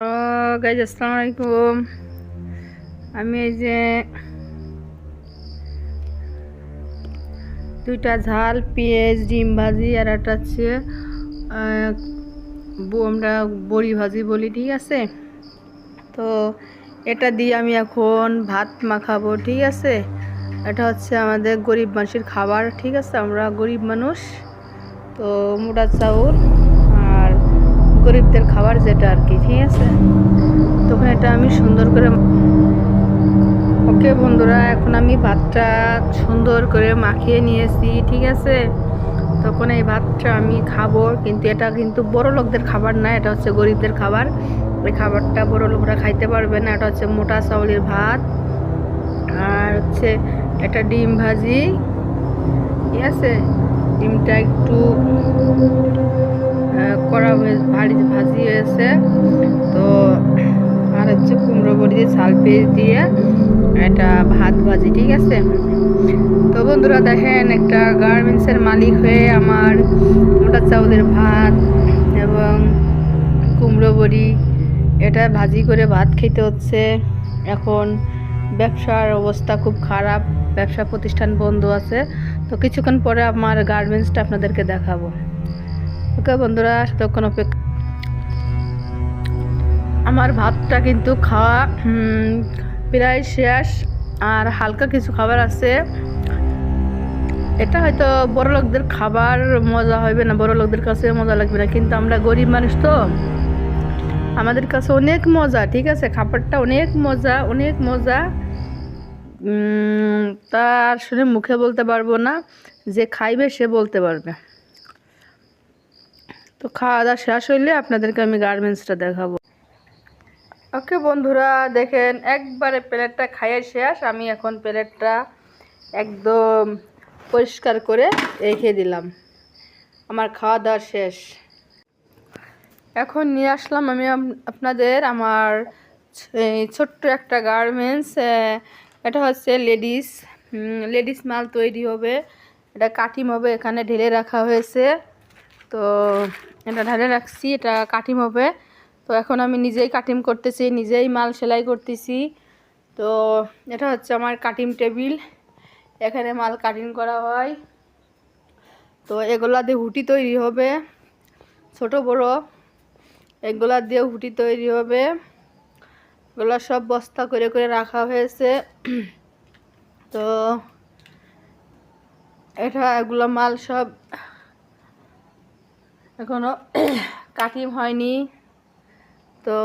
Guys আসসালামু আলাইকুম। আমি এই যে দুইটা ঝাল পেঁয়াজ ডিম ভাজি আর একটা হচ্ছে আমরা বড়ি ভাজি বলি, ঠিক আছে। তো এটা দিয়ে আমি এখন ভাত মাখাবো, ঠিক আছে। এটা হচ্ছে আমাদের গরিব মানুষের খাবার, ঠিক আছে। আমরা গরিব মানুষ, তো মোটা চাউল আর গরিবদের খাবার যেটা আর কি, ঠিক আছে। তখন এটা আমি সুন্দর করে ওকে বন্ধুরা, এখন আমি ভাতটা সুন্দর করে মাখিয়ে নিয়েছি, ঠিক আছে। তখন এই ভাতটা আমি খাবো, কিন্তু এটা কিন্তু বড় লোকদের খাবার না, এটা হচ্ছে গরিবদের খাবার। ওই খাবারটা বড় লোকরা খাইতে পারবে না। এটা হচ্ছে মোটা চাউলের ভাত আর হচ্ছে একটা ডিম ভাজি, ঠিক আছে। ডিমটা একটু কড়া ভাজি হয়েছে। তো আর হচ্ছে কুমড়ো বড়ি দিয়ে ঝাল পেঁয়াজ দিয়ে এটা ভাত ভাজি, ঠিক আছে। তো বন্ধুরা দেখেন, একটা গার্মেন্টসের মালিক হয়ে আমার মোটা চাউলের ভাত এবং কুমড়ো বড়ি এটা ভাজি করে ভাত খেতে হচ্ছে। এখন ব্যবসার অবস্থা খুব খারাপ, ব্যবসা প্রতিষ্ঠান বন্ধ আছে। তো কিছুক্ষণ পরে আমার গার্মেন্টসটা আপনাদেরকে দেখাবো। ওকে বন্ধুরা, ততক্ষণ অপেক্ষা। আমার ভাতটা কিন্তু খাওয়া প্রায় শেষ, আর হালকা কিছু খাবার আছে। এটা হয়তো বড় লোকদের খাবার মজা হবে না, বড় লোকদের কাছে মজা লাগবে না, কিন্তু আমরা গরিব মানুষ, তো আমাদের কাছে অনেক মজা, ঠিক আছে। খাবারটা অনেক মজা, অনেক মজা। তার শুনে মুখে বলতে পারবো না, যে খাইবে সে বলতে পারবে। তো খাওয়া দাওয়া শেষ হইলে আপনাদেরকে আমি গার্মেন্টসটা দেখাবো। ওকে বন্ধুরা দেখেন, একবারে প্লেটটা খাইয়ে শেষ। আমি এখন প্লেটটা একদম পরিষ্কার করে রেখে দিলাম। আমার খাওয়া দাওয়া শেষ। এখন নিয়ে আসলাম আমি আপনাদের আমার ছোট্ট একটা গার্মেন্টস। এটা হচ্ছে লেডিস মাল তৈরি হবে। এটা কাটিং হবে, এখানে ঢেলে রাখা হয়েছে। তো এটা ঢেলে রাখছি, এটা কাটিং হবে। তো এখন আমি নিজেই কাটিং করতেছি, নিজেই মাল সেলাই করতেছি। তো এটা হচ্ছে আমার কাটিং টেবিল, এখানে মাল কাটিং করা হয়। তো এগুলা দিয়ে হুটি তৈরি হবে, ছোট বড় এগুলা দিয়ে হুটি তৈরি হবে। এগুলো সব বস্তা করে করে রাখা হয়েছে। তো এগুলো মাল সব এখনো কাটিং হয়নি। তো